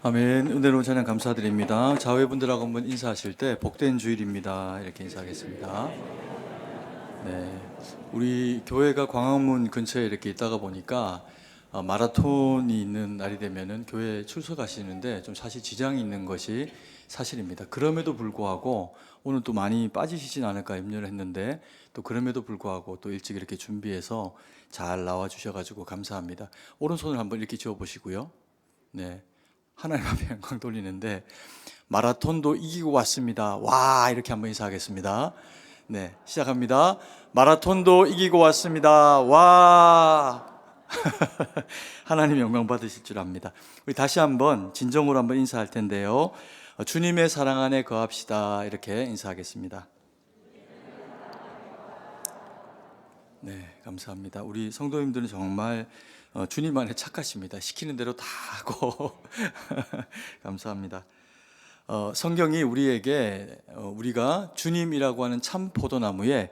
아멘. 은혜로운 찬양 감사드립니다. 자회분들하고 한번 인사하실 때 복된 주일입니다. 이렇게 인사하겠습니다. 네, 우리 교회가 광화문 근처에 이렇게 있다가 보니까 마라톤이 있는 날이 되면은 교회에 출석하시는데 좀 사실 지장이 있는 것이 사실입니다. 그럼에도 불구하고 오늘 또 많이 빠지시진 않을까 염려를 했는데 또 그럼에도 불구하고 또 일찍 이렇게 준비해서 잘 나와 주셔가지고 감사합니다. 오른손을 한번 이렇게 지어 보시고요. 네. 하나님 앞에 영광 돌리는데 마라톤도 이기고 왔습니다. 와, 이렇게 한번 인사하겠습니다. 네, 시작합니다. 마라톤도 이기고 왔습니다. 와. 하나님 영광 받으실 줄 압니다. 우리 다시 한번 진정으로 한번 인사할 텐데요. 주님의 사랑 안에 거합시다. 이렇게 인사하겠습니다. 네, 감사합니다. 우리 성도님들은 정말 주님 안에 착하십니다. 시키는 대로 다 하고 감사합니다. 성경이 우리에게 우리가 주님이라고 하는 참 포도나무에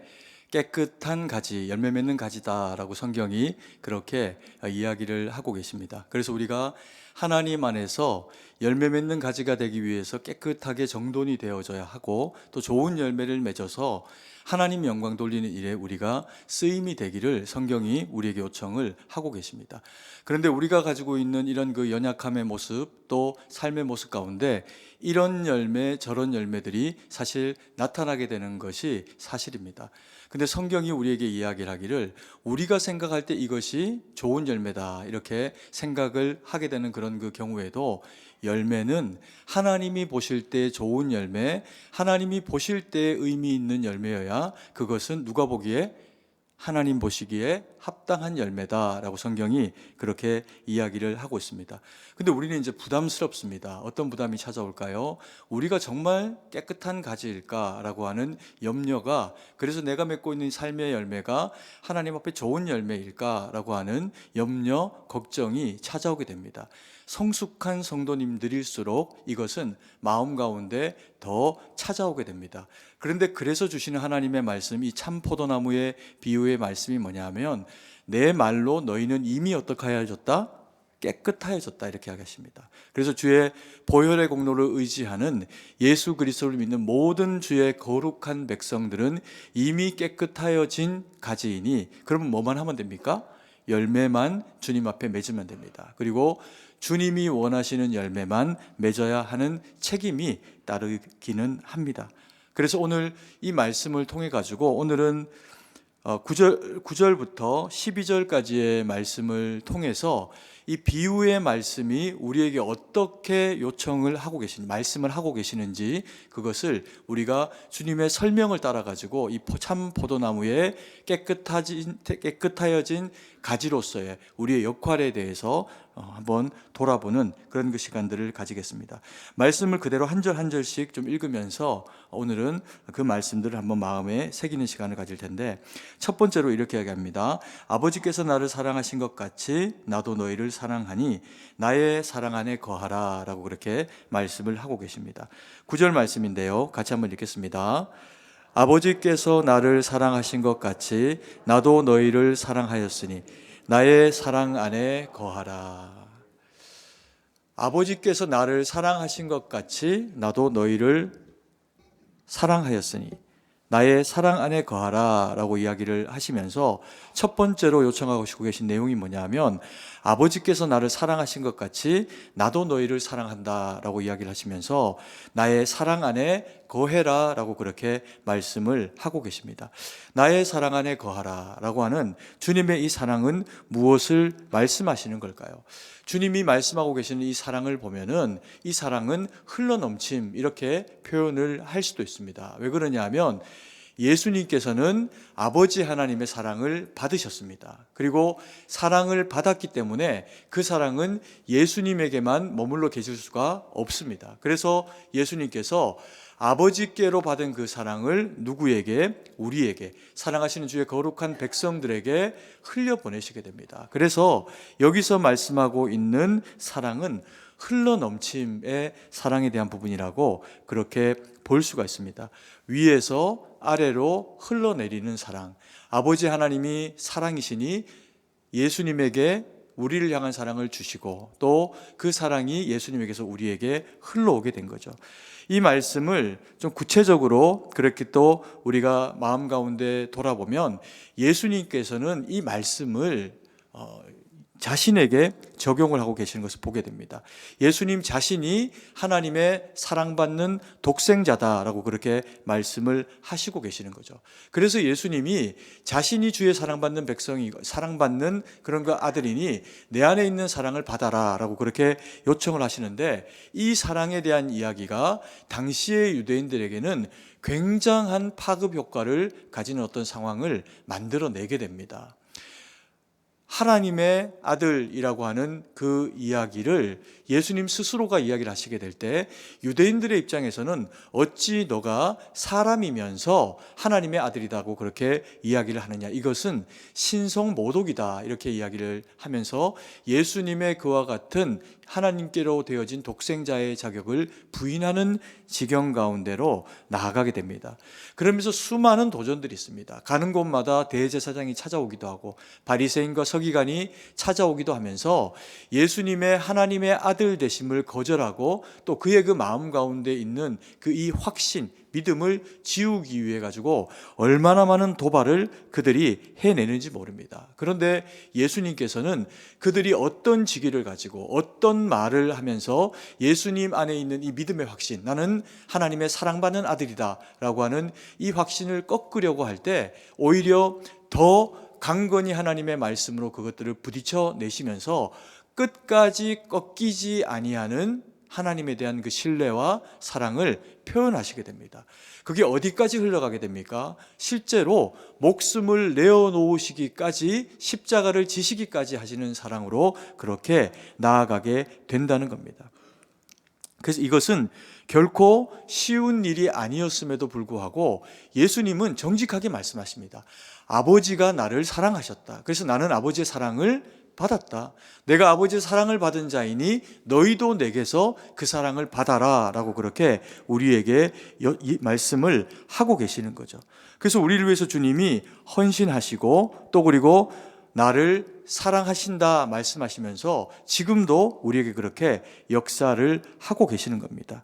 깨끗한 가지, 열매 맺는 가지다라고 성경이 그렇게 이야기를 하고 계십니다. 그래서 우리가 하나님 안에서 열매 맺는 가지가 되기 위해서 깨끗하게 정돈이 되어져야 하고 또 좋은 열매를 맺어서 하나님 영광 돌리는 일에 우리가 쓰임이 되기를 성경이 우리에게 요청을 하고 계십니다. 그런데 우리가 가지고 있는 이런 그 연약함의 모습 또 삶의 모습 가운데 이런 열매 저런 열매들이 사실 나타나게 되는 것이 사실입니다. 근데 성경이 우리에게 이야기를 하기를 우리가 생각할 때 이것이 좋은 열매다 이렇게 생각을 하게 되는 그런 그 경우에도 열매는 하나님이 보실 때 좋은 열매, 하나님이 보실 때 의미 있는 열매여야 그것은 누가 보기에 하나님 보시기에 합당한 열매다라고 성경이 그렇게 이야기를 하고 있습니다. 근데 우리는 이제 부담스럽습니다. 어떤 부담이 찾아올까요? 우리가 정말 깨끗한 가지일까라고 하는 염려가, 그래서 내가 맺고 있는 삶의 열매가 하나님 앞에 좋은 열매일까라고 하는 염려, 걱정이 찾아오게 됩니다. 성숙한 성도님들일수록 이것은 마음 가운데 더 찾아오게 됩니다. 그런데 그래서 주시는 하나님의 말씀, 이 참 포도나무의 비유의 말씀이 뭐냐면 내 말로 너희는 이미 어떻게 하여졌다? 깨끗하여졌다 이렇게 하겠습니다. 그래서 주의 보혈의 공로를 의지하는 예수 그리스도를 믿는 모든 주의 거룩한 백성들은 이미 깨끗하여진 가지이니 그러면 뭐만 하면 됩니까? 열매만 주님 앞에 맺으면 됩니다. 그리고 주님이 원하시는 열매만 맺어야 하는 책임이 따르기는 합니다. 그래서 오늘 이 말씀을 통해 가지고 오늘은 9절부터 12절까지의 말씀을 통해서 이 비유의 말씀이 우리에게 어떻게 요청을 하고 계신지, 말씀을 하고 계시는지 그것을 우리가 주님의 설명을 따라 가지고 이 참 포도나무의 깨끗하여진 가지로서의 우리의 역할에 대해서 한번 돌아보는 그런 그 시간들을 가지겠습니다. 말씀을 그대로 한 절 한 절씩 좀 읽으면서 오늘은 그 말씀들을 한번 마음에 새기는 시간을 가질 텐데, 첫 번째로 이렇게 이야기합니다. 아버지께서 나를 사랑하신 것 같이 나도 너희를 사랑하니 나의 사랑 안에 거하라 라고 그렇게 말씀을 하고 계십니다. 9절 말씀인데요, 같이 한번 읽겠습니다. 아버지께서 나를 사랑하신 것 같이 나도 너희를 사랑하였으니 나의 사랑 안에 거하라. 아버지께서 나를 사랑하신 것 같이 나도 너희를 사랑하였으니 나의 사랑 안에 거하라 라고 이야기를 하시면서 첫 번째로 요청하고 계신 내용이 뭐냐면 아버지께서 나를 사랑하신 것 같이 나도 너희를 사랑한다 라고 이야기를 하시면서 나의 사랑 안에 거해라 라고 그렇게 말씀을 하고 계십니다. 나의 사랑 안에 거하라 라고 하는 주님의 이 사랑은 무엇을 말씀하시는 걸까요? 주님이 말씀하고 계시는 이 사랑을 보면은 이 사랑은 흘러넘침 이렇게 표현을 할 수도 있습니다. 왜 그러냐면 예수님께서는 아버지 하나님의 사랑을 받으셨습니다. 그리고 사랑을 받았기 때문에 그 사랑은 예수님에게만 머물러 계실 수가 없습니다. 그래서 예수님께서 아버지께로 받은 그 사랑을 누구에게? 우리에게, 사랑하시는 주의 거룩한 백성들에게 흘려보내시게 됩니다. 그래서 여기서 말씀하고 있는 사랑은 흘러넘침의 사랑에 대한 부분이라고 그렇게 볼 수가 있습니다. 위에서 아래로 흘러내리는 사랑, 아버지 하나님이 사랑이시니 예수님에게 우리를 향한 사랑을 주시고 또 그 사랑이 예수님에게서 우리에게 흘러오게 된 거죠. 이 말씀을 좀 구체적으로 그렇게 또 우리가 마음 가운데 돌아보면 예수님께서는 이 말씀을 자신에게 적용을 하고 계시는 것을 보게 됩니다. 예수님 자신이 하나님의 사랑받는 독생자다라고 그렇게 말씀을 하시고 계시는 거죠. 그래서 예수님이 자신이 주의 사랑받는 백성이 사랑받는 그런 그 아들이니 내 안에 있는 사랑을 받아라라고 그렇게 요청을 하시는데, 이 사랑에 대한 이야기가 당시의 유대인들에게는 굉장한 파급 효과를 가지는 어떤 상황을 만들어내게 됩니다. 하나님의 아들이라고 하는 그 이야기를 예수님 스스로가 이야기를 하시게 될 때 유대인들의 입장에서는 어찌 너가 사람이면서 하나님의 아들이라고 그렇게 이야기를 하느냐, 이것은 신성모독이다 이렇게 이야기를 하면서 예수님의 그와 같은 하나님께로 되어진 독생자의 자격을 부인하는 지경 가운데로 나아가게 됩니다. 그러면서 수많은 도전들이 있습니다. 가는 곳마다 대제사장이 찾아오기도 하고 바리새인과 서기관이 찾아오기도 하면서 예수님의 하나님의 아들 되심을 거절하고 또 그의 그 마음 가운데 있는 그 이 확신, 믿음을 지우기 위해 가지고 얼마나 많은 도발을 그들이 해내는지 모릅니다. 그런데 예수님께서는 그들이 어떤 직위를 가지고 어떤 말을 하면서 예수님 안에 있는 이 믿음의 확신, 나는 하나님의 사랑받는 아들이다 라고 하는 이 확신을 꺾으려고 할 때 오히려 더 강건히 하나님의 말씀으로 그것들을 부딪혀 내시면서 끝까지 꺾이지 아니하는 하나님에 대한 그 신뢰와 사랑을 표현하시게 됩니다. 그게 어디까지 흘러가게 됩니까? 실제로 목숨을 내어놓으시기까지, 십자가를 지시기까지 하시는 사랑으로 그렇게 나아가게 된다는 겁니다. 그래서 이것은 결코 쉬운 일이 아니었음에도 불구하고 예수님은 정직하게 말씀하십니다. 아버지가 나를 사랑하셨다. 그래서 나는 아버지의 사랑을 받았다. 내가 아버지의 사랑을 받은 자이니 너희도 내게서 그 사랑을 받아라 라고 그렇게 우리에게 이 말씀을 하고 계시는 거죠. 그래서 우리를 위해서 주님이 헌신하시고 또 그리고 나를 사랑하신다 말씀하시면서 지금도 우리에게 그렇게 역사를 하고 계시는 겁니다.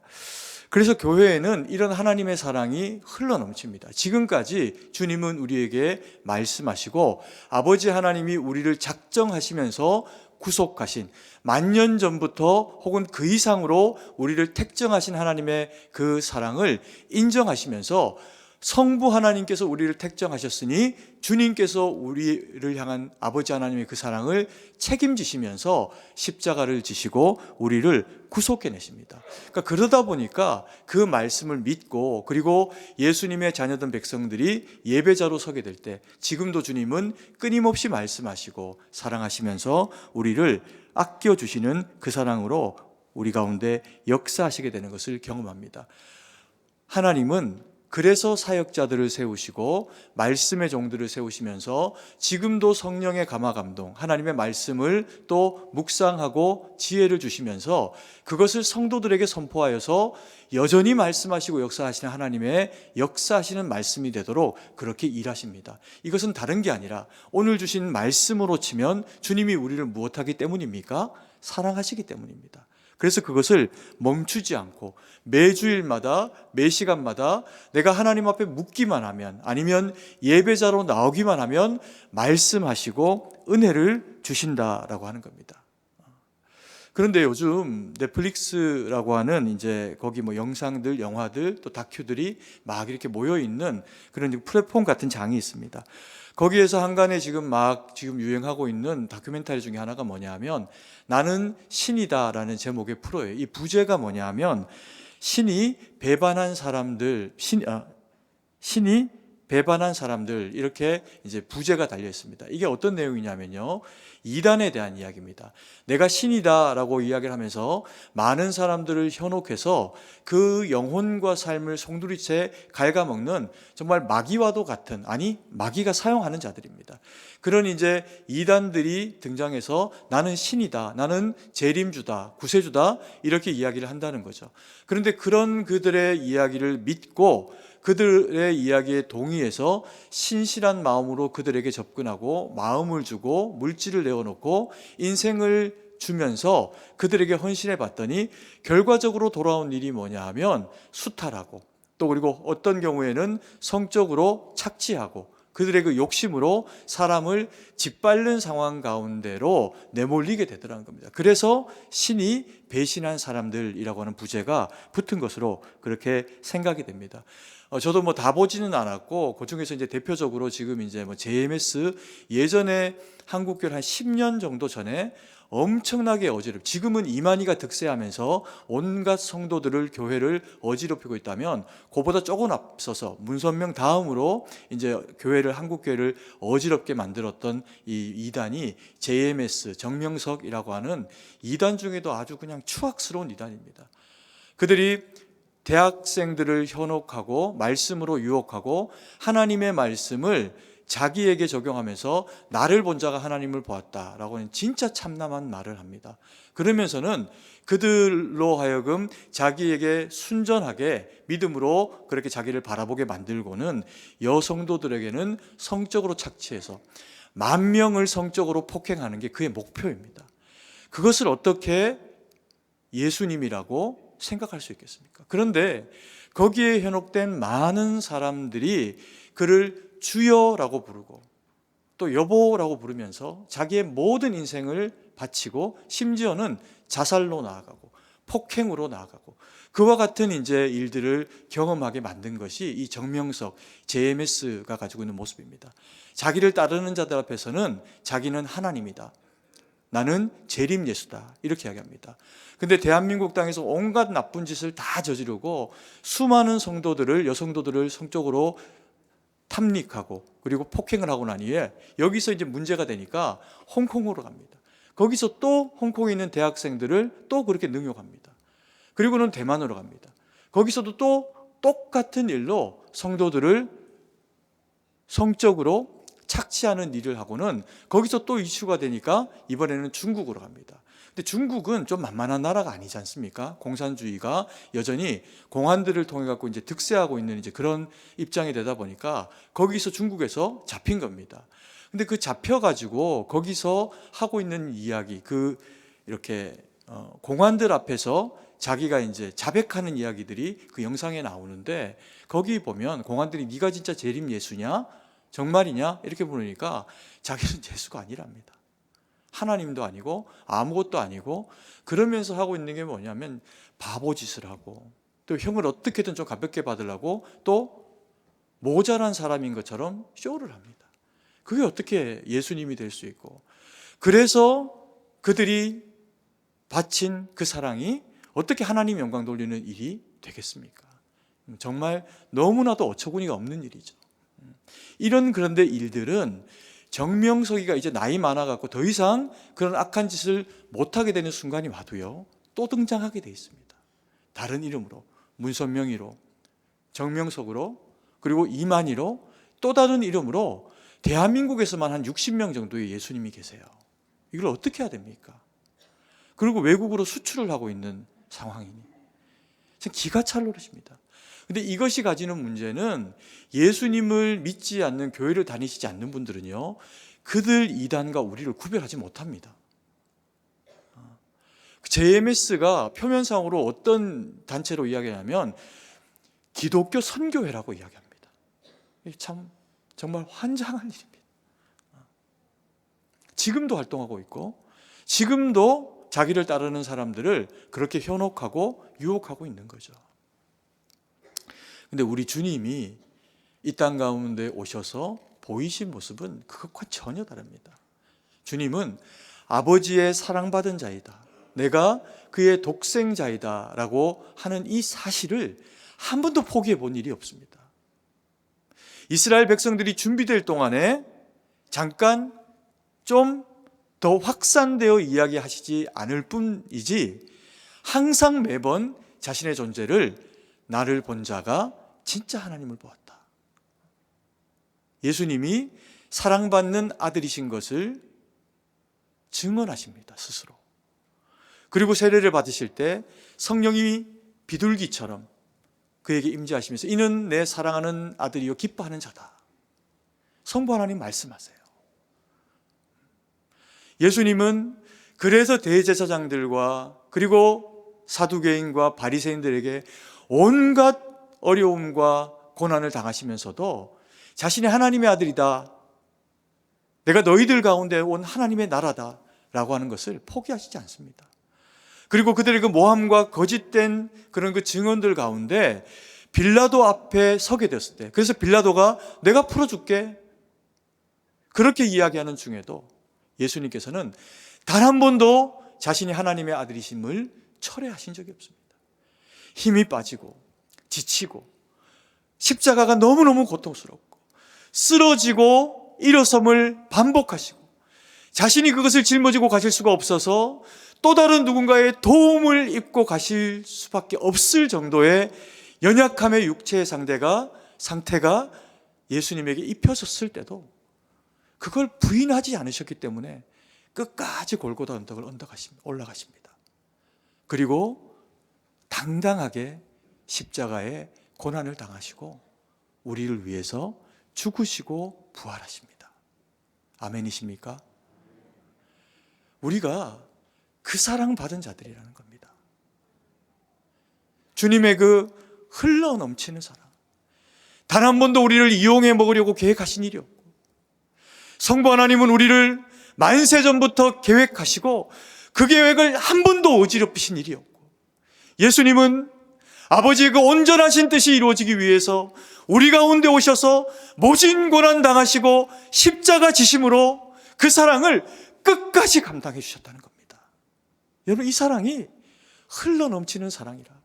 그래서 교회에는 이런 하나님의 사랑이 흘러넘칩니다. 지금까지 주님은 우리에게 말씀하시고 아버지 하나님이 우리를 작정하시면서 구속하신, 만년 전부터 혹은 그 이상으로 우리를 택정하신 하나님의 그 사랑을 인정하시면서 성부 하나님께서 우리를 택정하셨으니 주님께서 우리를 향한 아버지 하나님의 그 사랑을 책임지시면서 십자가를 지시고 우리를 구속해내십니다. 그러다 보니까 그 말씀을 믿고 그리고 예수님의 자녀된 백성들이 예배자로 서게 될 때 지금도 주님은 끊임없이 말씀하시고 사랑하시면서 우리를 아껴주시는 그 사랑으로 우리 가운데 역사하시게 되는 것을 경험합니다. 하나님은 그래서 사역자들을 세우시고 말씀의 종들을 세우시면서 지금도 성령의 감화감동, 하나님의 말씀을 또 묵상하고 지혜를 주시면서 그것을 성도들에게 선포하여서 여전히 말씀하시고 역사하시는 하나님의 역사하시는 말씀이 되도록 그렇게 일하십니다. 이것은 다른 게 아니라 오늘 주신 말씀으로 치면 주님이 우리를 무엇하기 때문입니까? 사랑하시기 때문입니다. 그래서 그것을 멈추지 않고 매주일마다 매시간마다 내가 하나님 앞에 묻기만 하면, 아니면 예배자로 나오기만 하면 말씀하시고 은혜를 주신다라고 하는 겁니다. 그런데 요즘 넷플릭스라고 하는 이제 거기 뭐 영상들, 영화들, 또 다큐들이 막 이렇게 모여 있는 그런 플랫폼 같은 장이 있습니다. 거기에서 한간에 지금 유행하고 있는 다큐멘터리 중에 하나가 뭐냐면 나는 신이다라는 제목의 프로예요. 이 부제가 뭐냐면 신이 배반한 사람들, 신이 배반한 사람들, 이렇게 이제 부제가 달려 있습니다. 이게 어떤 내용이냐면요, 이단에 대한 이야기입니다. 내가 신이다라고 이야기를 하면서 많은 사람들을 현혹해서 그 영혼과 삶을 송두리째 갉아먹는 정말 마귀와도 같은, 아니 마귀가 사용하는 자들입니다. 그런 이제 이단들이 등장해서 나는 신이다, 나는 재림주다, 구세주다, 이렇게 이야기를 한다는 거죠. 그런데 그런 그들의 이야기를 믿고 그들의 이야기에 동의해서 신실한 마음으로 그들에게 접근하고 마음을 주고 물질을 내어놓고 인생을 주면서 그들에게 헌신해 봤더니 결과적으로 돌아온 일이 뭐냐 하면 수탈하고, 또 그리고 어떤 경우에는 성적으로 착취하고 그들의 그 욕심으로 사람을 짓밟는 상황 가운데로 내몰리게 되더라는 겁니다. 그래서 신이 배신한 사람들이라고 하는 부제가 붙은 것으로 그렇게 생각이 됩니다. 저도 뭐 다 보지는 않았고, 그 중에서 이제 대표적으로 지금 이제 뭐 JMS, 예전에 한국교회 한 10년 정도 전에 엄청나게 지금은 이만희가 득세하면서 온갖 성도들을, 교회를 어지럽히고 있다면, 그보다 조금 앞서서 문선명 다음으로 이제 교회를, 한국교회를 어지럽게 만들었던 이 이단이 JMS, 정명석이라고 하는 이단 중에도 아주 그냥 추악스러운 이단입니다. 그들이 대학생들을 현혹하고 말씀으로 유혹하고 하나님의 말씀을 자기에게 적용하면서 나를 본 자가 하나님을 보았다라고 하는 진짜 참남한 말을 합니다. 그러면서는 그들로 하여금 자기에게 순전하게 믿음으로 그렇게 자기를 바라보게 만들고는 여성도들에게는 성적으로 착취해서 10,000명을 성적으로 폭행하는 게 그의 목표입니다. 그것을 어떻게 예수님이라고 생각할 수 있겠습니까? 그런데 거기에 현혹된 많은 사람들이 그를 주여라고 부르고 또 여보라고 부르면서 자기의 모든 인생을 바치고 심지어는 자살로 나아가고 폭행으로 나아가고 그와 같은 이제 일들을 경험하게 만든 것이 이 정명석, JMS가 가지고 있는 모습입니다. 자기를 따르는 자들 앞에서는 자기는 하나님이다, 나는 재림 예수다, 이렇게 이야기합니다. 근데 대한민국 땅에서 온갖 나쁜 짓을 다 저지르고 수많은 성도들을, 여성도들을 성적으로 탐닉하고 그리고 폭행을 하고 난 이후에 여기서 이제 문제가 되니까 홍콩으로 갑니다. 거기서 또 홍콩에 있는 대학생들을 또 그렇게 능욕합니다. 그리고는 대만으로 갑니다. 거기서도 또 똑같은 일로 성도들을 성적으로 착취하는 일을 하고는 거기서 또 이슈가 되니까 이번에는 중국으로 갑니다. 근데 중국은 좀 만만한 나라가 아니지 않습니까? 공산주의가 여전히 공안들을 통해 갖고 이제 득세하고 있는 이제 그런 입장이 되다 보니까 거기서 중국에서 잡힌 겁니다. 근데 그 잡혀가지고 거기서 하고 있는 이야기, 그 이렇게 공안들 앞에서 자기가 이제 자백하는 이야기들이 그 영상에 나오는데, 거기 보면 공안들이 네가 진짜 재림 예수냐? 정말이냐? 이렇게 물으니까 자기는 예수가 아니랍니다. 하나님도 아니고 아무것도 아니고, 그러면서 하고 있는 게 뭐냐면 바보짓을 하고 또 형을 어떻게든 좀 가볍게 받으려고 또 모자란 사람인 것처럼 쇼를 합니다. 그게 어떻게 예수님이 될 수 있고, 그래서 그들이 바친 그 사랑이 어떻게 하나님 영광 돌리는 일이 되겠습니까? 정말 너무나도 어처구니가 없는 일이죠. 그런데 일들은 정명석이가 이제 나이 많아갖고 더 이상 그런 악한 짓을 못하게 되는 순간이 와도요, 또 등장하게 돼 있습니다. 다른 이름으로, 문선명이로, 정명석으로, 그리고 이만희로, 또 다른 이름으로 대한민국에서만 한 60명 정도의 예수님이 계세요. 이걸 어떻게 해야 됩니까? 그리고 외국으로 수출을 하고 있는 상황이니 참 기가 찰 노릇입니다. 근데 이것이 가지는 문제는, 예수님을 믿지 않는, 교회를 다니시지 않는 분들은요, 그들 이단과 우리를 구별하지 못합니다. JMS가 표면상으로 어떤 단체로 이야기하냐면 기독교 선교회라고 이야기합니다. 참 정말 환장한 일입니다. 지금도 활동하고 있고 지금도 자기를 따르는 사람들을 그렇게 현혹하고 유혹하고 있는 거죠. 근데 우리 주님이 이 땅 가운데 오셔서 보이신 모습은 그것과 전혀 다릅니다. 주님은 아버지의 사랑받은 자이다, 내가 그의 독생자이다 라고 하는 이 사실을 한 번도 포기해 본 일이 없습니다. 이스라엘 백성들이 준비될 동안에 잠깐 좀 더 확산되어 이야기하시지 않을 뿐이지, 항상 매번 자신의 존재를 나를 본 자가 진짜 하나님을 보았다, 예수님이 사랑받는 아들이신 것을 증언하십니다, 스스로. 그리고 세례를 받으실 때 성령이 비둘기처럼 그에게 임재하시면서 이는 내 사랑하는 아들이요 기뻐하는 자다. 성부 하나님 말씀하세요. 예수님은 그래서 대제사장들과 그리고 사두개인과 바리새인들에게 온갖 어려움과 고난을 당하시면서도 자신이 하나님의 아들이다, 내가 너희들 가운데 온 하나님의 나라다 라고 하는 것을 포기하시지 않습니다. 그리고 그들의 그 모함과 거짓된 그런 그 증언들 가운데 빌라도 앞에 서게 됐을 때, 그래서 빌라도가 내가 풀어줄게 그렇게 이야기하는 중에도 예수님께서는 단 한 번도 자신이 하나님의 아들이심을 철회하신 적이 없습니다. 힘이 빠지고 지치고 십자가가 너무너무 고통스럽고 쓰러지고 일어섬을 반복하시고 자신이 그것을 짊어지고 가실 수가 없어서 또 다른 누군가의 도움을 입고 가실 수밖에 없을 정도의 연약함의 육체의 상태가 예수님에게 입혀졌을 때도 그걸 부인하지 않으셨기 때문에 끝까지 골고다 언덕을 올라가십니다. 그리고 당당하게 십자가에 고난을 당하시고 우리를 위해서 죽으시고 부활하십니다. 아멘이십니까? 우리가 그 사랑받은 자들이라는 겁니다. 주님의 그 흘러 넘치는 사랑, 단 한 번도 우리를 이용해 먹으려고 계획하신 일이 없고, 성부 하나님은 우리를 만세전부터 계획하시고 그 계획을 한 번도 어지럽히신 일이 없고, 예수님은 아버지의 그 온전하신 뜻이 이루어지기 위해서 우리 가운데 오셔서 모진 고난 당하시고 십자가 지심으로 그 사랑을 끝까지 감당해 주셨다는 겁니다. 여러분, 이 사랑이 흘러 넘치는 사랑이라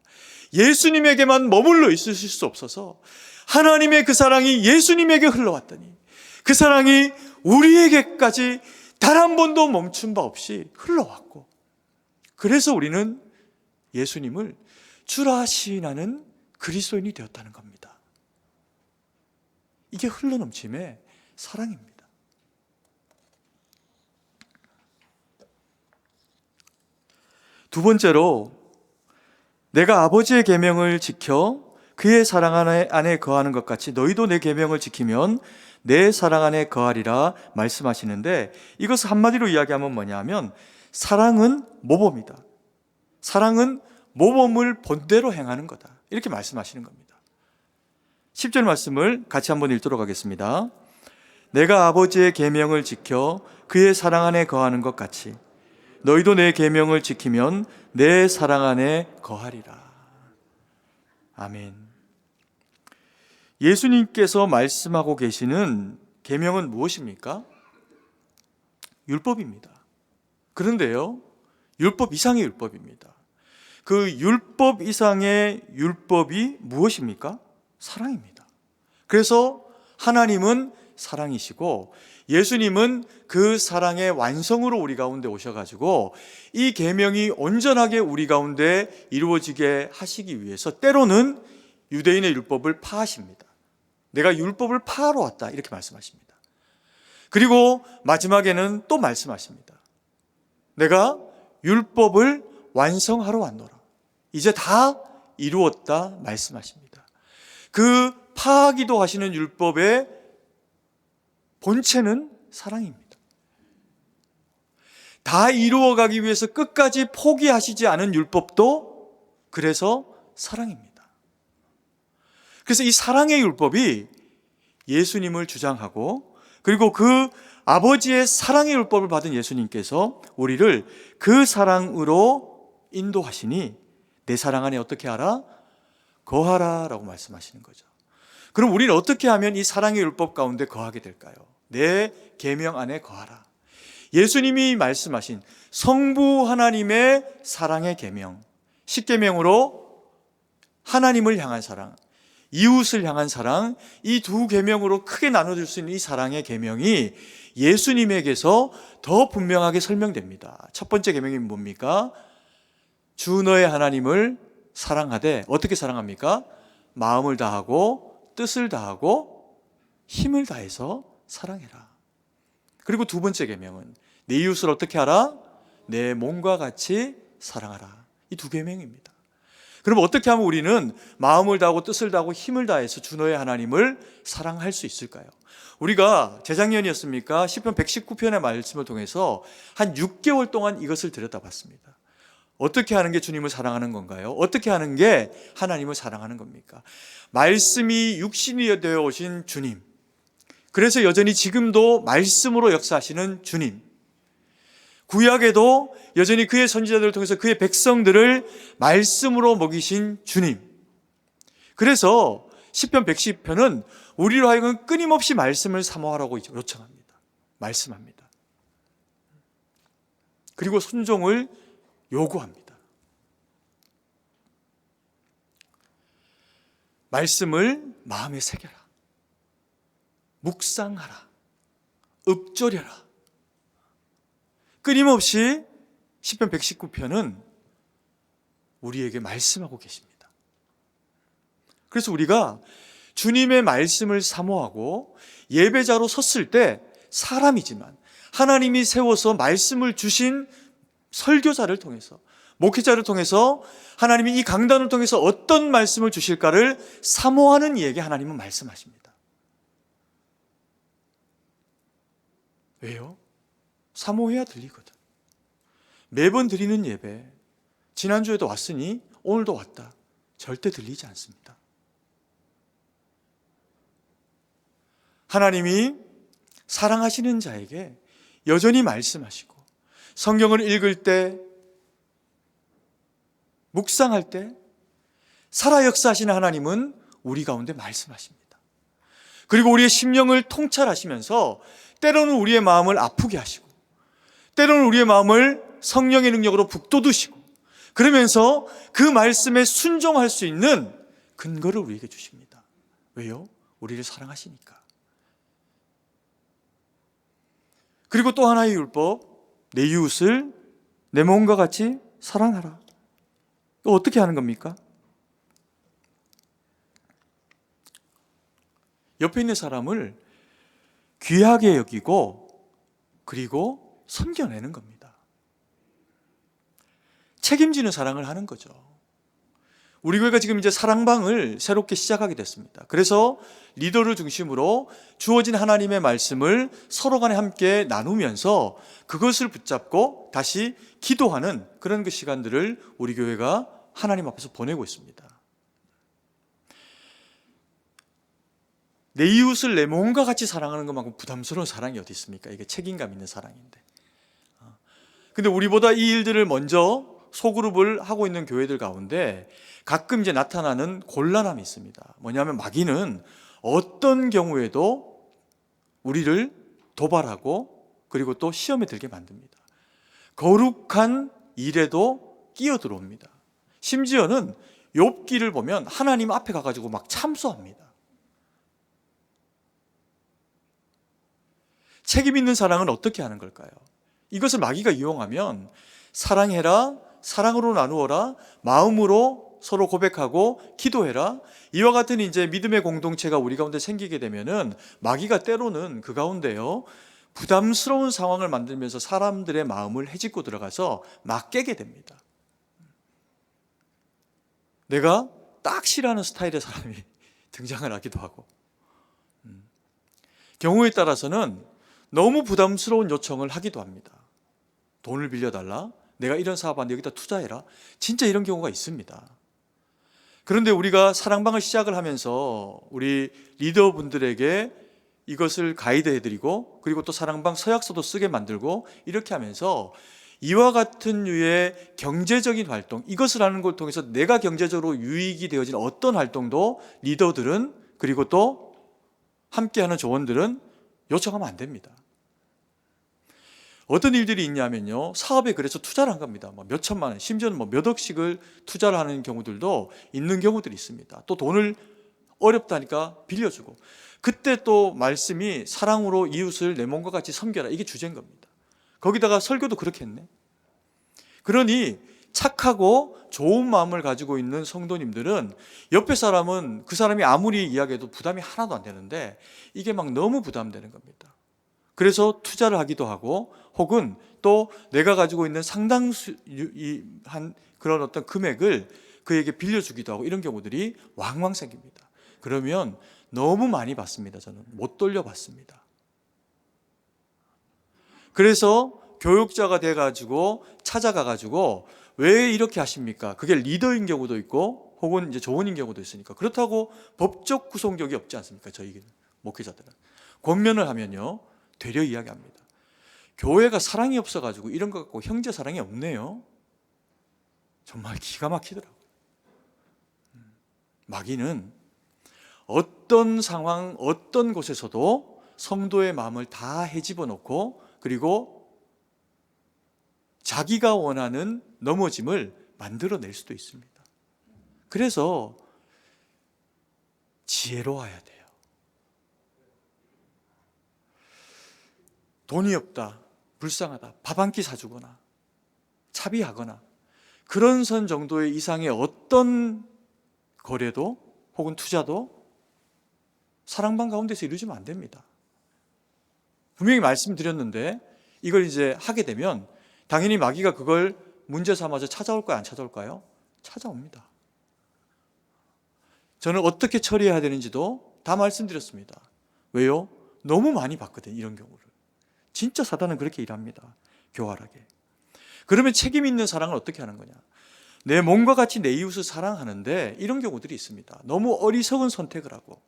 예수님에게만 머물러 있으실 수 없어서 하나님의 그 사랑이 예수님에게 흘러왔더니 그 사랑이 우리에게까지 단 한 번도 멈춘 바 없이 흘러왔고, 그래서 우리는 예수님을 주라 시인하는 그리스도인이 되었다는 겁니다. 이게 흘러넘침의 사랑입니다. 두 번째로, 내가 아버지의 계명을 지켜 그의 사랑 안에 거하는 것 같이 너희도 내 계명을 지키면 내 사랑 안에 거하리라 말씀하시는데, 이것을 한마디로 이야기하면 뭐냐면 사랑은 모범이다. 사랑은 모범을 본대로 행하는 거다, 이렇게 말씀하시는 겁니다. 10절 말씀을 같이 한번 읽도록 하겠습니다. 내가 아버지의 계명을 지켜 그의 사랑 안에 거하는 것 같이 너희도 내 계명을 지키면 내 사랑 안에 거하리라. 아멘. 예수님께서 말씀하고 계시는 계명은 무엇입니까? 율법입니다. 그런데요, 율법 이상의 율법입니다. 그 율법 이상의 율법이 무엇입니까? 사랑입니다. 그래서 하나님은 사랑이시고 예수님은 그 사랑의 완성으로 우리 가운데 오셔가지고 이 계명이 온전하게 우리 가운데 이루어지게 하시기 위해서 때로는 유대인의 율법을 파하십니다. 내가 율법을 파하러 왔다, 이렇게 말씀하십니다. 그리고 마지막에는 또 말씀하십니다. 내가 율법을 완성하러 왔노라. 이제 다 이루었다 말씀하십니다. 그 파하기도 하시는 율법의 본체는 사랑입니다. 다 이루어가기 위해서 끝까지 포기하시지 않은 율법도 그래서 사랑입니다. 그래서 이 사랑의 율법이 예수님을 주장하고, 그리고 그 아버지의 사랑의 율법을 받은 예수님께서 우리를 그 사랑으로 인도하시니 내 사랑 안에 어떻게 하라? 거하라 라고 말씀하시는 거죠. 그럼 우리는 어떻게 하면 이 사랑의 율법 가운데 거하게 될까요? 내 계명 안에 거하라. 예수님이 말씀하신 성부 하나님의 사랑의 계명, 십계명으로 하나님을 향한 사랑, 이웃을 향한 사랑, 이 두 계명으로 크게 나눠줄 수 있는 이 사랑의 계명이 예수님에게서 더 분명하게 설명됩니다. 첫 번째 계명이 뭡니까? 주 너의 하나님을 사랑하되, 어떻게 사랑합니까? 마음을 다하고 뜻을 다하고 힘을 다해서 사랑해라. 그리고 두 번째 계명은 내 이웃을 어떻게 하라? 내 몸과 같이 사랑하라. 이 두 계명입니다. 그럼 어떻게 하면 우리는 마음을 다하고 뜻을 다하고 힘을 다해서 주 너의 하나님을 사랑할 수 있을까요? 우리가 재작년이었습니까? 시편 119편의 말씀을 통해서 한 6개월 동안 이것을 들여다봤습니다. 어떻게 하는 게 주님을 사랑하는 건가요? 어떻게 하는 게 하나님을 사랑하는 겁니까? 말씀이 육신이 되어 오신 주님, 그래서 여전히 지금도 말씀으로 역사하시는 주님, 구약에도 여전히 그의 선지자들을 통해서 그의 백성들을 말씀으로 먹이신 주님. 그래서 시편 110편은 우리로 하여금 끊임없이 말씀을 사모하라고 요청합니다. 말씀합니다. 그리고 순종을 요구합니다. 말씀을 마음에 새겨라. 묵상하라. 읊조려라. 끊임없이 시편 119편은 우리에게 말씀하고 계십니다. 그래서 우리가 주님의 말씀을 사모하고 예배자로 섰을 때 사람이지만 하나님이 세워서 말씀을 주신 설교자를 통해서, 목회자를 통해서 하나님이 이 강단을 통해서 어떤 말씀을 주실까를 사모하는 이에게 하나님은 말씀하십니다. 왜요? 사모해야 들리거든. 매번 드리는 예배, 지난주에도 왔으니 오늘도 왔다, 절대 들리지 않습니다. 하나님이 사랑하시는 자에게 여전히 말씀하시고, 성경을 읽을 때, 묵상할 때 살아 역사하시는 하나님은 우리 가운데 말씀하십니다. 그리고 우리의 심령을 통찰하시면서 때로는 우리의 마음을 아프게 하시고, 때로는 우리의 마음을 성령의 능력으로 북돋우시고, 그러면서 그 말씀에 순종할 수 있는 근거를 우리에게 주십니다. 왜요? 우리를 사랑하시니까. 그리고 또 하나의 율법, 내 이웃을 내 몸과 같이 사랑하라. 이거 어떻게 하는 겁니까? 옆에 있는 사람을 귀하게 여기고 그리고 섬겨내는 겁니다. 책임지는 사랑을 하는 거죠. 우리 교회가 지금 이제 사랑방을 새롭게 시작하게 됐습니다. 그래서 리더를 중심으로 주어진 하나님의 말씀을 서로 간에 함께 나누면서 그것을 붙잡고 다시 기도하는 그런 그 시간들을 우리 교회가 하나님 앞에서 보내고 있습니다. 내 이웃을 내 몸과 같이 사랑하는 것만큼 부담스러운 사랑이 어디 있습니까? 이게 책임감 있는 사랑인데. 근데 우리보다 이 일들을 먼저 소그룹을 하고 있는 교회들 가운데 가끔 이제 나타나는 곤란함이 있습니다. 뭐냐면 마귀는 어떤 경우에도 우리를 도발하고 그리고 또 시험에 들게 만듭니다. 거룩한 일에도 끼어들어옵니다. 심지어는 욥기를 보면 하나님 앞에 가가지고 막 참소합니다. 책임 있는 사랑은 어떻게 하는 걸까요? 이것을 마귀가 이용하면 사랑해라, 사랑으로 나누어라, 마음으로 서로 고백하고 기도해라, 이와 같은 이제 믿음의 공동체가 우리 가운데 생기게 되면은 마귀가 때로는 그 가운데요 부담스러운 상황을 만들면서 사람들의 마음을 헤집고 들어가서 막 깨게 됩니다. 내가 딱 싫어하는 스타일의 사람이 등장을 하기도 하고, 경우에 따라서는 너무 부담스러운 요청을 하기도 합니다. 돈을 빌려달라, 내가 이런 사업하는데 여기다 투자해라, 진짜 이런 경우가 있습니다. 그런데 우리가 사랑방을 시작을 하면서 우리 리더분들에게 이것을 가이드해드리고 그리고 또 사랑방 서약서도 쓰게 만들고 이렇게 하면서 이와 같은 류의 경제적인 활동, 이것을 하는 걸 통해서 내가 경제적으로 유익이 되어진 어떤 활동도 리더들은 그리고 또 함께하는 조원들은 요청하면 안 됩니다. 어떤 일들이 있냐면요, 사업에 그래서 투자를 한 겁니다. 몇 천만 원, 심지어는 몇 억씩을 투자를 하는 경우들도 있는 경우들이 있습니다. 또 돈을 어렵다니까 빌려주고, 그때 또 말씀이 사랑으로 이웃을 내 몸과 같이 섬겨라, 이게 주제인 겁니다. 거기다가 설교도 그렇게 했네. 그러니 착하고 좋은 마음을 가지고 있는 성도님들은 옆에 사람은 그 사람이 아무리 이야기해도 부담이 하나도 안 되는데 이게 막 너무 부담되는 겁니다. 그래서 투자를 하기도 하고 혹은 또 내가 가지고 있는 상당한 그런 어떤 금액을 그에게 빌려주기도 하고 이런 경우들이 왕왕 생깁니다. 그러면 너무 많이 받습니다. 저는 못 돌려받습니다. 그래서 교육자가 돼가지고 찾아가가지고 왜 이렇게 하십니까? 그게 리더인 경우도 있고 혹은 이제 조언인 경우도 있으니까. 그렇다고 법적 구속력이 없지 않습니까? 저희 목회자들은. 권면을 하면요 되려 이야기합니다. 교회가 사랑이 없어가지고 이런 것 갖고 형제 사랑이 없네요. 정말 기가 막히더라고요. 마귀는 어떤 상황, 어떤 곳에서도 성도의 마음을 다 헤집어 놓고 그리고 자기가 원하는 넘어짐을 만들어낼 수도 있습니다. 그래서 지혜로워야 돼요. 돈이 없다, 불쌍하다, 밥 한 끼 사주거나 차비하거나 그런 선 정도의 이상의 어떤 거래도 혹은 투자도 사랑방 가운데서 이루어지면 안 됩니다. 분명히 말씀드렸는데 이걸 이제 하게 되면 당연히 마귀가 그걸 문제 삼아서 찾아올까요? 안 찾아올까요? 찾아옵니다. 저는 어떻게 처리해야 되는지도 다 말씀드렸습니다. 왜요? 너무 많이 봤거든요, 이런 경우를. 진짜 사단은 그렇게 일합니다. 교활하게. 그러면 책임 있는 사랑을 어떻게 하는 거냐? 내 몸과 같이 내 이웃을 사랑하는데 이런 경우들이 있습니다. 너무 어리석은 선택을 하고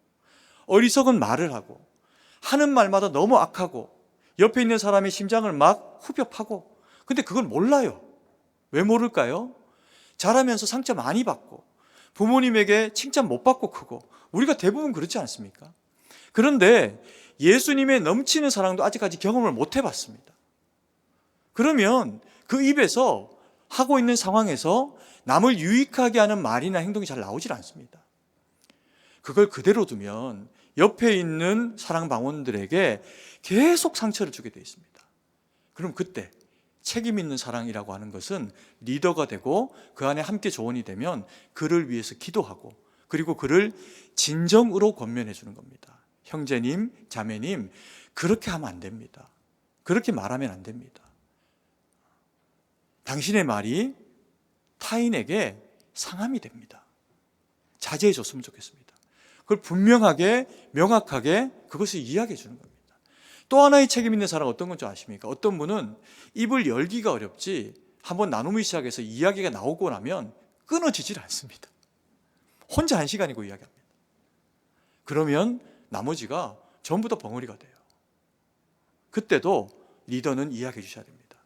어리석은 말을 하고 하는 말마다 너무 악하고 옆에 있는 사람의 심장을 막 후벼 파고 근데 그걸 몰라요. 왜 모를까요? 자라면서 상처 많이 받고 부모님에게 칭찬 못 받고 크고 우리가 대부분 그렇지 않습니까? 그런데 예수님의 넘치는 사랑도 아직까지 경험을 못 해봤습니다. 그러면 그 입에서 하고 있는 상황에서 남을 유익하게 하는 말이나 행동이 잘 나오질 않습니다. 그걸 그대로 두면 옆에 있는 사랑방원들에게 계속 상처를 주게 되어 있습니다. 그럼 그때 책임 있는 사랑이라고 하는 것은 리더가 되고 그 안에 함께 조언이 되면 그를 위해서 기도하고 그리고 그를 진정으로 권면해 주는 겁니다. 형제님, 자매님, 그렇게 하면 안 됩니다. 그렇게 말하면 안 됩니다. 당신의 말이 타인에게 상함이 됩니다. 자제해 줬으면 좋겠습니다. 그걸 분명하게 명확하게 그것을 이야기해 주는 겁니다. 또 하나의 책임 있는 사람 어떤 건 줄 아십니까? 어떤 분은 입을 열기가 어렵지 한번 나눔을 시작해서 이야기가 나오고 나면 끊어지질 않습니다. 혼자 1시간이고 이야기합니다. 그러면 나머지가 전부 다 벙어리가 돼요. 그때도 리더는 이야기해 주셔야 됩니다.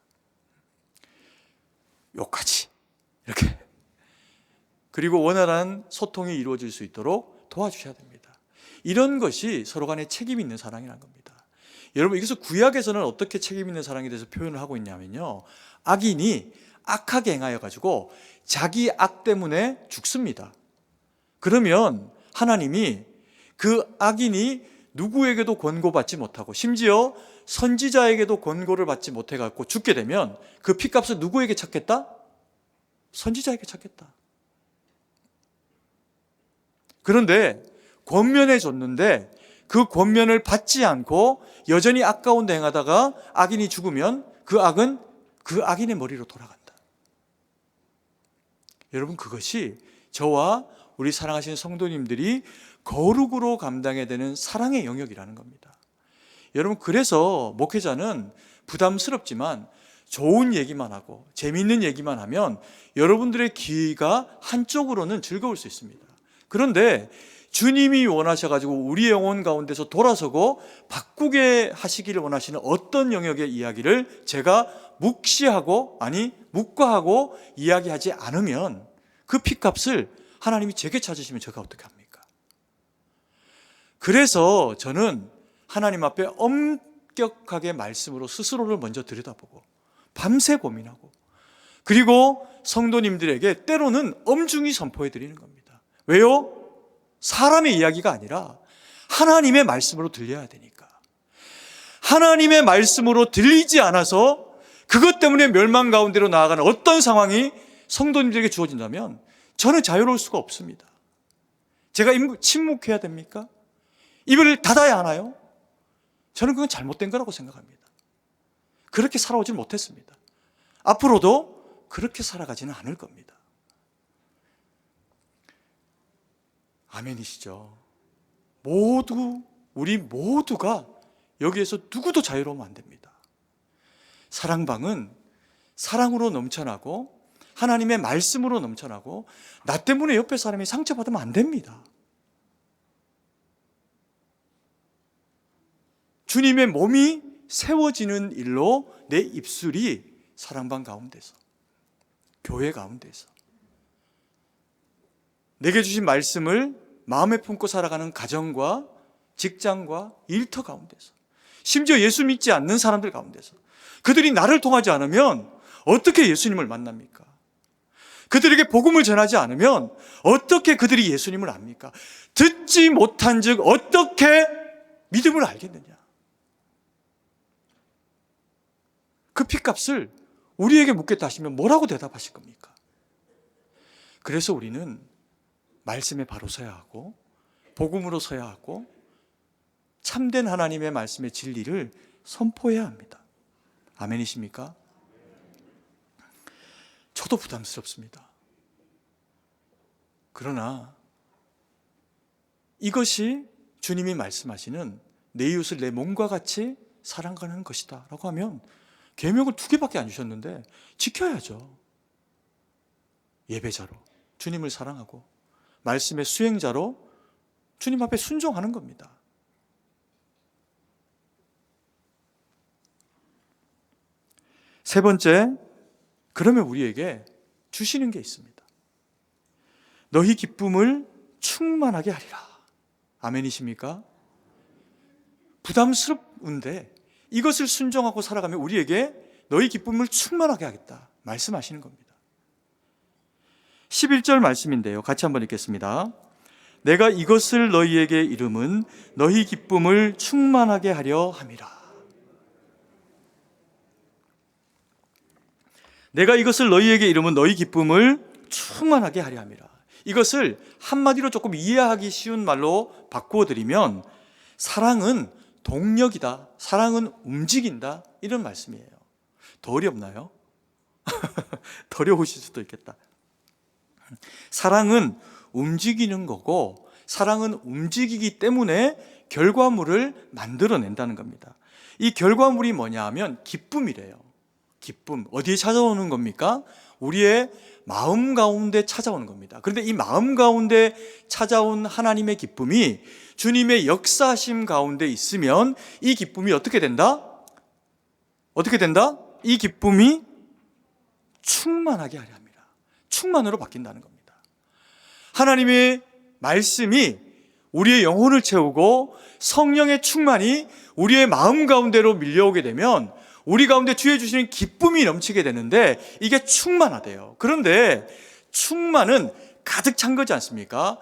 욕하지 이렇게. 그리고 원활한 소통이 이루어질 수 있도록 도와주셔야 됩니다. 이런 것이 서로 간에 책임 있는 사랑이라는 겁니다. 여러분, 이것을 구약에서는 어떻게 책임 있는 사랑에 대해서 표현을 하고 있냐면요, 악인이 악하게 행하여 가지고 자기 악 때문에 죽습니다. 그러면 하나님이 그 악인이 누구에게도 권고받지 못하고 심지어 선지자에게도 권고를 받지 못해 갖고 죽게 되면 그 핏값을 누구에게 찾겠다? 선지자에게 찾겠다. 그런데 권면해 줬는데 그 권면을 받지 않고 여전히 악 가운데 행하다가 악인이 죽으면 그 악은 그 악인의 머리로 돌아간다. 여러분, 그것이 저와 우리 사랑하시는 성도님들이 거룩으로 감당해야 되는 사랑의 영역이라는 겁니다. 여러분, 그래서 목회자는 부담스럽지만 좋은 얘기만 하고 재미있는 얘기만 하면 여러분들의 귀가 한쪽으로는 즐거울 수 있습니다. 그런데 주님이 원하셔가지고 우리 영혼 가운데서 돌아서고 바꾸게 하시기를 원하시는 어떤 영역의 이야기를 제가 묵시하고 묵과하고 이야기하지 않으면 그 핏값을 하나님이 제게 찾으시면 제가 어떻게 합니까? 그래서 저는 하나님 앞에 엄격하게 말씀으로 스스로를 먼저 들여다보고 밤새 고민하고 그리고 성도님들에게 때로는 엄중히 선포해 드리는 겁니다. 왜요? 사람의 이야기가 아니라 하나님의 말씀으로 들려야 되니까. 하나님의 말씀으로 들리지 않아서 그것 때문에 멸망 가운데로 나아가는 어떤 상황이 성도님들에게 주어진다면 저는 자유로울 수가 없습니다. 제가 침묵해야 됩니까? 입을 닫아야 하나요? 저는 그건 잘못된 거라고 생각합니다. 그렇게 살아오지 못했습니다. 앞으로도 그렇게 살아가지는 않을 겁니다. 아멘이시죠? 우리 모두가 여기에서 누구도 자유로우면 안 됩니다. 사랑방은 사랑으로 넘쳐나고 하나님의 말씀으로 넘쳐나고 나 때문에 옆에 사람이 상처받으면 안 됩니다. 주님의 몸이 세워지는 일로 내 입술이 사랑방 가운데서, 교회 가운데서 내게 주신 말씀을 마음에 품고 살아가는 가정과 직장과 일터 가운데서, 심지어 예수 믿지 않는 사람들 가운데서, 그들이 나를 통하지 않으면 어떻게 예수님을 만납니까? 그들에게 복음을 전하지 않으면 어떻게 그들이 예수님을 압니까? 듣지 못한 즉 어떻게 믿음을 알겠느냐? 그 핏값을 우리에게 묻겠다 하시면 뭐라고 대답하실 겁니까? 그래서 우리는 말씀에 바로 서야 하고 복음으로 서야 하고 참된 하나님의 말씀의 진리를 선포해야 합니다. 아멘이십니까? 저도 부담스럽습니다. 그러나 이것이 주님이 말씀하시는 내 이웃을 내 몸과 같이 사랑하는 것이다 라고 하면 계명을 2개밖에 안 주셨는데 지켜야죠. 예배자로 주님을 사랑하고 말씀의 수행자로 주님 앞에 순종하는 겁니다. 세 번째, 그러면 우리에게 주시는 게 있습니다. 너희 기쁨을 충만하게 하리라. 아멘이십니까? 부담스러운데 이것을 순종하고 살아가면 우리에게 너희 기쁨을 충만하게 하겠다 말씀하시는 겁니다. 11절 말씀인데요, 같이 한번 읽겠습니다. 내가 이것을 너희에게 이름은 너희 기쁨을 충만하게 하려 함이라. 내가 이것을 너희에게 이름은 너희 기쁨을 충만하게 하려 함이라. 이것을 한마디로 조금 이해하기 쉬운 말로 바꾸어 드리면 사랑은 동력이다, 사랑은 움직인다, 이런 말씀이에요. 더 어렵나요? 더 어려우실 수도 있겠다. 사랑은 움직이는 거고 사랑은 움직이기 때문에 결과물을 만들어낸다는 겁니다. 이 결과물이 뭐냐 하면 기쁨이래요. 기쁨, 어디에 찾아오는 겁니까? 우리의 마음 가운데 찾아오는 겁니다. 그런데 이 마음 가운데 찾아온 하나님의 기쁨이 주님의 역사하심 가운데 있으면 이 기쁨이 어떻게 된다? 어떻게 된다? 이 기쁨이 충만하게 하려 합니다. 충만으로 바뀐다는 겁니다. 하나님의 말씀이 우리의 영혼을 채우고 성령의 충만이 우리의 마음 가운데로 밀려오게 되면 우리 가운데 주의 주시는 기쁨이 넘치게 되는데 이게 충만하대요. 그런데 충만은 가득 찬 거지 않습니까?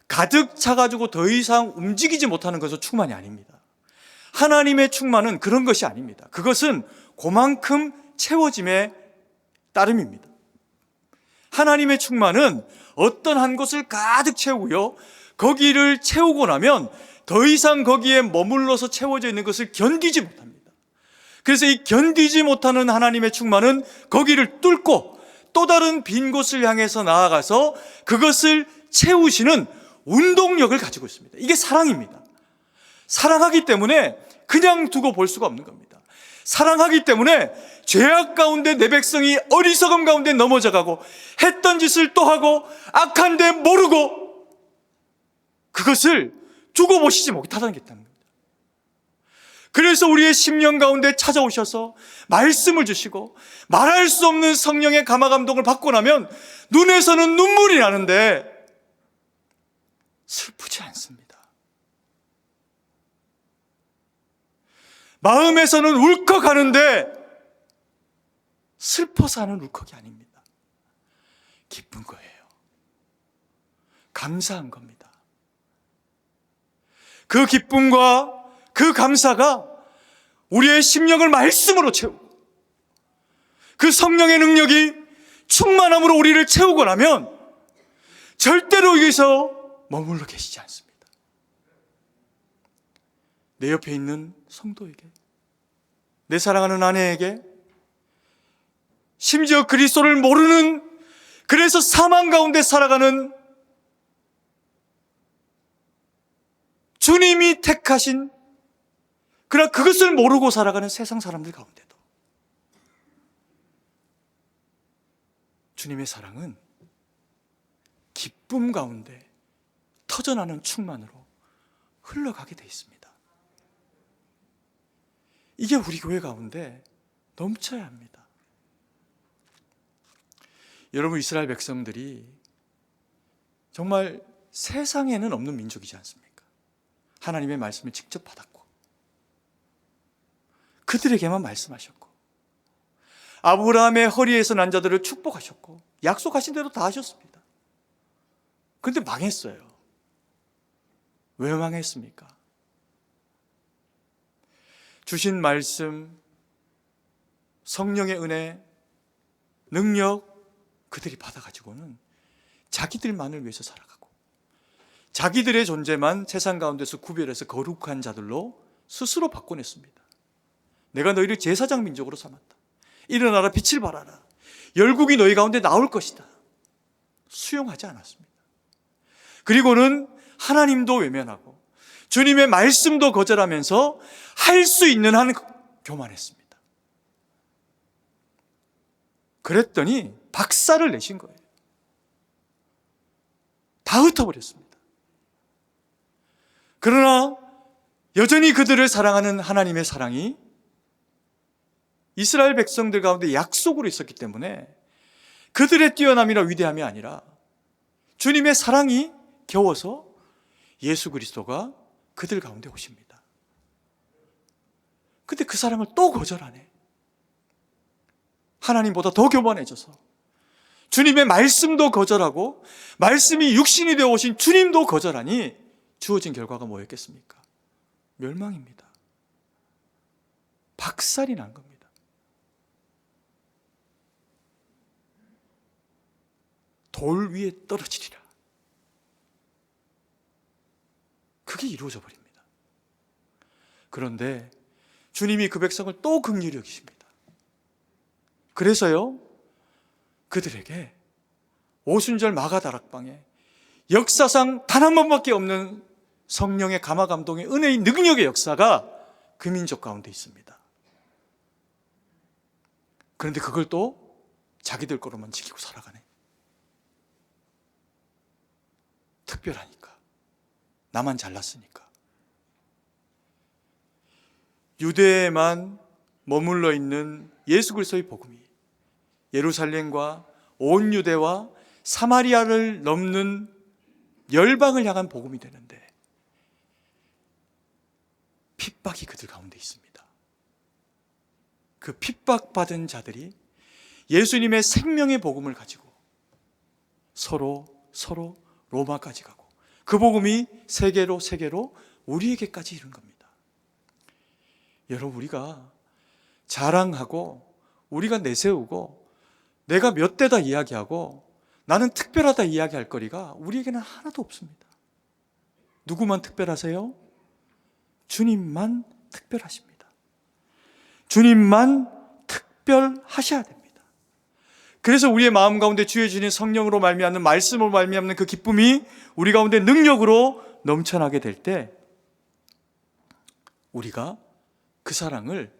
가득 차가지고 더 이상 움직이지 못하는 것은 충만이 아닙니다. 하나님의 충만은 그런 것이 아닙니다. 그것은 그만큼 채워짐의 따름입니다. 하나님의 충만은 어떤 한 곳을 가득 채우고요, 거기를 채우고 나면 더 이상 거기에 머물러서 채워져 있는 것을 견디지 못합니다. 그래서 이 견디지 못하는 하나님의 충만은 거기를 뚫고 또 다른 빈 곳을 향해서 나아가서 그것을 채우시는 운동력을 가지고 있습니다. 이게 사랑입니다. 사랑하기 때문에 그냥 두고 볼 수가 없는 겁니다. 사랑하기 때문에 죄악 가운데 내 백성이 어리석음 가운데 넘어져가고 했던 짓을 또 하고 악한데 모르고 그것을 두고 보시지 못하다는 게 있다는 겁니다. 그래서 우리의 심령 가운데 찾아오셔서 말씀을 주시고 말할 수 없는 성령의 감화 감동을 받고 나면 눈에서는 눈물이 나는데 슬프지 않습니다. 마음에서는 울컥하는데 슬퍼서 하는 울컥이 아닙니다. 기쁜 거예요. 감사한 겁니다. 그 기쁨과 그 감사가 우리의 심령을 말씀으로 채우고 그 성령의 능력이 충만함으로 우리를 채우고 나면 절대로 여기서 머물러 계시지 않습니다. 내 옆에 있는 성도에게, 내 사랑하는 아내에게, 심지어 그리스도를 모르는, 그래서 사망 가운데 살아가는 주님이 택하신, 그러나 그것을 모르고 살아가는 세상 사람들 가운데도 주님의 사랑은 기쁨 가운데 터져나는 충만으로 흘러가게 돼 있습니다. 이게 우리 교회 가운데 넘쳐야 합니다. 여러분, 이스라엘 백성들이 정말 세상에는 없는 민족이지 않습니까? 하나님의 말씀을 직접 받았고 그들에게만 말씀하셨고 아브라함의 허리에서 난 자들을 축복하셨고 약속하신 대로 다 하셨습니다. 그런데 망했어요. 왜 망했습니까? 주신 말씀, 성령의 은혜, 능력 그들이 받아가지고는 자기들만을 위해서 살아가고 자기들의 존재만 세상 가운데서 구별해서 거룩한 자들로 스스로 바꿔냈습니다. 내가 너희를 제사장 민족으로 삼았다. 일어나라, 빛을 발하라. 열국이 너희 가운데 나올 것이다. 수용하지 않았습니다. 그리고는 하나님도 외면하고 주님의 말씀도 거절하면서 할 수 있는 한 교만했습니다. 그랬더니 박살을 내신 거예요. 다 흩어버렸습니다. 그러나 여전히 그들을 사랑하는 하나님의 사랑이 이스라엘 백성들 가운데 약속으로 있었기 때문에 그들의 뛰어남이나 위대함이 아니라 주님의 사랑이 겨워서 예수 그리스도가 그들 가운데 오십니다. 근데 그 사랑을 또 거절하네. 하나님보다 더 교만해져서 주님의 말씀도 거절하고 말씀이 육신이 되어 오신 주님도 거절하니 주어진 결과가 뭐였겠습니까? 멸망입니다. 박살이 난 겁니다. 돌 위에 떨어지리라. 그게 이루어져 버립니다. 그런데 주님이 그 백성을 또 긍휼히 여기십니다. 그래서요, 그들에게 오순절 마가다락방에 역사상 단 한 번밖에 없는 성령의 감화 감동의 은혜의 능력의 역사가 그 민족 가운데 있습니다. 그런데 그걸 또 자기들 거로만 지키고 살아가네. 특별하니까, 나만 잘났으니까. 유대에만 머물러 있는 예수 그리스도의 복음이 예루살렘과 온 유대와 사마리아를 넘는 열방을 향한 복음이 되는데 핍박이 그들 가운데 있습니다. 그 핍박받은 자들이 예수님의 생명의 복음을 가지고 서로 로마까지 가고 그 복음이 세계로 우리에게까지 이른 겁니다. 여러분, 우리가 자랑하고 우리가 내세우고 내가 몇 대다 이야기하고 나는 특별하다 이야기할 거리가 우리에게는 하나도 없습니다. 누구만 특별하세요? 주님만 특별하십니다. 주님만 특별하셔야 됩니다. 그래서 우리의 마음 가운데 주의 주신 성령으로 말미암는 말씀으로 말미암는 그 기쁨이 우리 가운데 능력으로 넘쳐나게 될 때 우리가 그 사랑을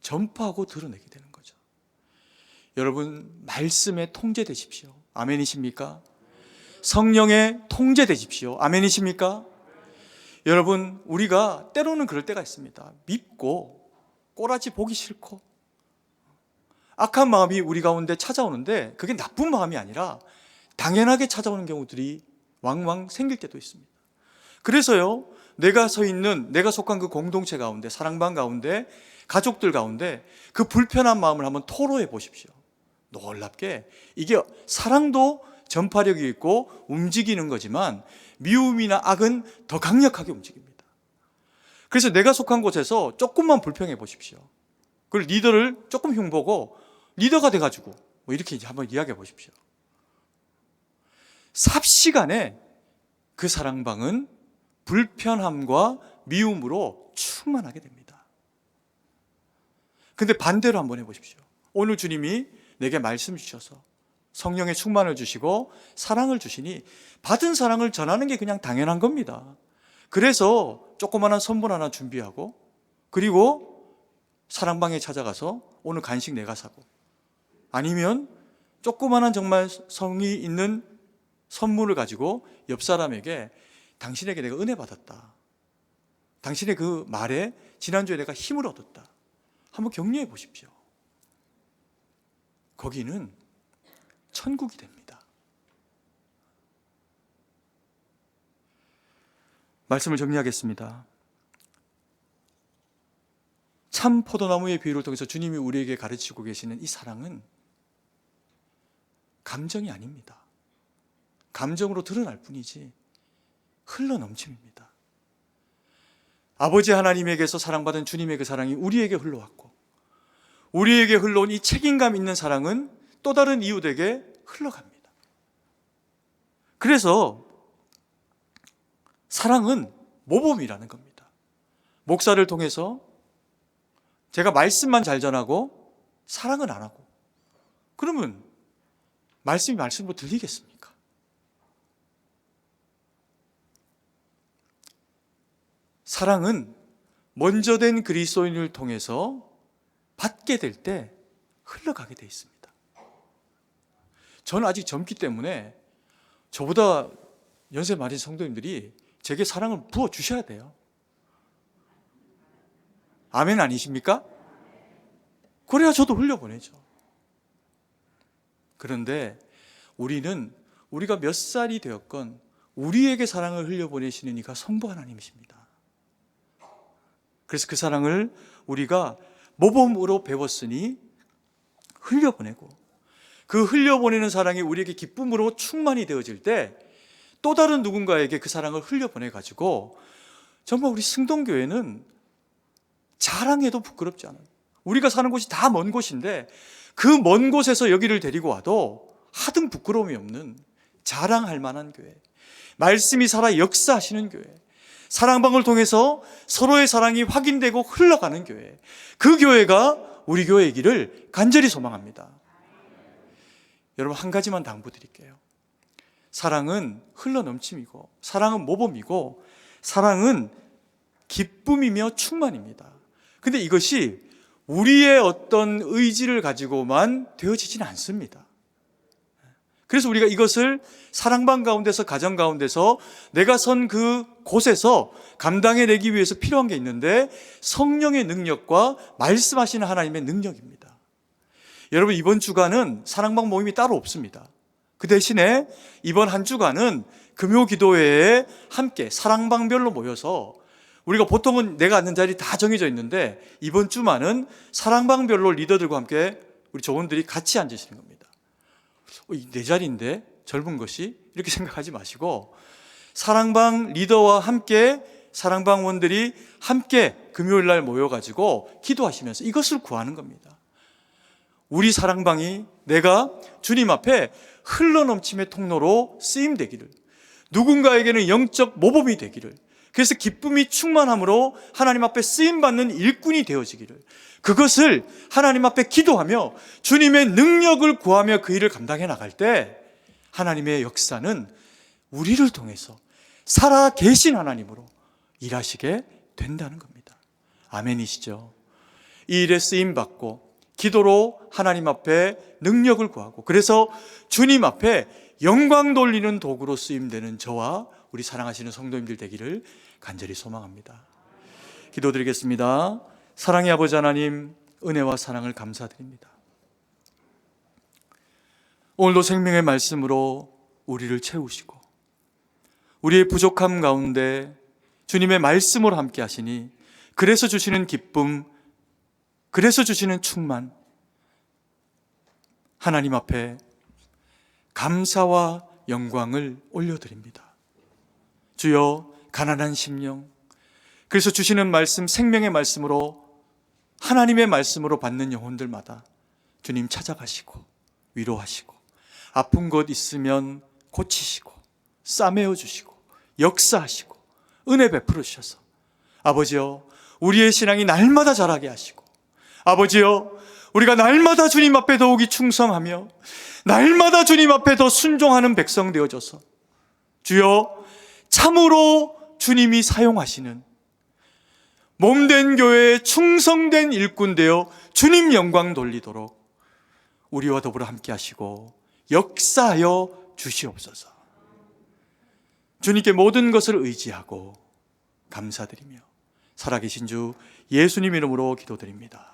전파하고 드러내게 되는 거죠. 여러분, 말씀에 통제되십시오. 아멘이십니까? 성령에 통제되십시오. 아멘이십니까? 여러분, 우리가 때로는 그럴 때가 있습니다. 밉고 꼬라지 보기 싫고 악한 마음이 우리 가운데 찾아오는데 그게 나쁜 마음이 아니라 당연하게 찾아오는 경우들이 왕왕 생길 때도 있습니다. 그래서요, 내가 속한 그 공동체 가운데, 사랑방 가운데, 가족들 가운데 그 불편한 마음을 한번 토로해 보십시오. 놀랍게 이게 사랑도 전파력이 있고 움직이는 거지만 미움이나 악은 더 강력하게 움직입니다. 그래서 내가 속한 곳에서 조금만 불평해 보십시오. 그걸 리더를 조금 흉보고 리더가 돼가지고 뭐 이렇게 이제 한번 이야기해 보십시오. 삽시간에 그 사랑방은 불편함과 미움으로 충만하게 됩니다. 근데 반대로 한번 해보십시오. 오늘 주님이 내게 말씀 주셔서 성령의 충만을 주시고 사랑을 주시니 받은 사랑을 전하는 게 그냥 당연한 겁니다. 그래서 조그마한 선물 하나 준비하고, 그리고 사랑방에 찾아가서 오늘 간식 내가 사고, 아니면 조그마한 정말 성의 있는 선물을 가지고 옆 사람에게 당신에게 내가 은혜 받았다, 당신의 그 말에 지난주에 내가 힘을 얻었다, 한번 격려해 보십시오. 거기는 천국이 됩니다. 말씀을 정리하겠습니다. 참 포도나무의 비유를 통해서 주님이 우리에게 가르치고 계시는 이 사랑은 감정이 아닙니다. 감정으로 드러날 뿐이지 흘러 넘침입니다. 아버지 하나님에게서 사랑받은 주님의 그 사랑이 우리에게 흘러왔고, 우리에게 흘러온 이 책임감 있는 사랑은 또 다른 이웃에게 흘러갑니다. 그래서 사랑은 모범이라는 겁니다. 목사를 통해서 제가 말씀만 잘 전하고 사랑은 안 하고, 그러면 말씀이 말씀으로 들리겠습니까? 사랑은 먼저 된 그리스도인을 통해서 받게 될 때 흘러가게 돼 있습니다. 저는 아직 젊기 때문에 저보다 연세 많은 성도님들이 제게 사랑을 부어주셔야 돼요. 아멘 아니십니까? 그래야 저도 흘려보내죠. 그런데 우리는 우리가 몇 살이 되었건 우리에게 사랑을 흘려보내시는 이가 성부 하나님이십니다. 그래서 그 사랑을 우리가 모범으로 배웠으니 흘려보내고, 그 흘려보내는 사랑이 우리에게 기쁨으로 충만이 되어질 때 또 다른 누군가에게 그 사랑을 흘려보내가지고 정말 우리 승동교회는 자랑해도 부끄럽지 않아요. 우리가 사는 곳이 다 먼 곳인데 그 먼 곳에서 여기를 데리고 와도 하등 부끄러움이 없는 자랑할 만한 교회, 말씀이 살아 역사하시는 교회, 사랑방을 통해서 서로의 사랑이 확인되고 흘러가는 교회, 그 교회가 우리 교회이기를 간절히 소망합니다. 여러분, 한 가지만 당부드릴게요. 사랑은 흘러넘침이고, 사랑은 모범이고, 사랑은 기쁨이며 충만입니다. 근데 이것이 우리의 어떤 의지를 가지고만 되어지지는 않습니다. 그래서 우리가 이것을 사랑방 가운데서, 가정 가운데서 내가 선 그 곳에서 감당해내기 위해서 필요한 게 있는데, 성령의 능력과 말씀하시는 하나님의 능력입니다. 여러분, 이번 주간은 사랑방 모임이 따로 없습니다. 그 대신에 이번 한 주간은 금요기도회에 함께 사랑방별로 모여서, 우리가 보통은 내가 앉는 자리 다 정해져 있는데 이번 주만은 사랑방별로 리더들과 함께 우리 조원들이 같이 앉으시는 겁니다. 내 자리인데 젊은 것이, 이렇게 생각하지 마시고 사랑방 리더와 함께 사랑방원들이 함께 금요일 날 모여가지고 기도하시면서 이것을 구하는 겁니다. 우리 사랑방이 내가 주님 앞에 흘러넘침의 통로로 쓰임되기를, 누군가에게는 영적 모범이 되기를, 그래서 기쁨이 충만함으로 하나님 앞에 쓰임받는 일꾼이 되어지기를, 그것을 하나님 앞에 기도하며 주님의 능력을 구하며 그 일을 감당해 나갈 때 하나님의 역사는 우리를 통해서 살아 계신 하나님으로 일하시게 된다는 겁니다. 아멘이시죠? 이 일에 쓰임받고 기도로 하나님 앞에 능력을 구하고, 그래서 주님 앞에 영광 돌리는 도구로 쓰임되는 저와 우리 사랑하시는 성도님들 되기를 간절히 소망합니다. 기도드리겠습니다. 사랑의 아버지 하나님, 은혜와 사랑을 감사드립니다. 오늘도 생명의 말씀으로 우리를 채우시고 우리의 부족함 가운데 주님의 말씀으로 함께 하시니, 그래서 주시는 기쁨, 그래서 주시는 충만, 하나님 앞에 감사와 영광을 올려드립니다. 주여, 가난한 심령, 그래서 주시는 말씀, 생명의 말씀으로, 하나님의 말씀으로 받는 영혼들마다 주님 찾아가시고 위로하시고, 아픈 것 있으면 고치시고 싸매어 주시고 역사하시고 은혜 베풀어 주셔서 아버지여, 우리의 신앙이 날마다 자라게 하시고, 아버지여, 우리가 날마다 주님 앞에 더욱이 충성하며 날마다 주님 앞에 더 순종하는 백성 되어져서 주여, 참으로 주님이 사용하시는 몸된 교회에 충성된 일꾼 되어 주님 영광 돌리도록 우리와 더불어 함께 하시고 역사하여 주시옵소서. 주님께 모든 것을 의지하고 감사드리며 살아계신 주 예수님 이름으로 기도드립니다.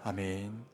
아멘.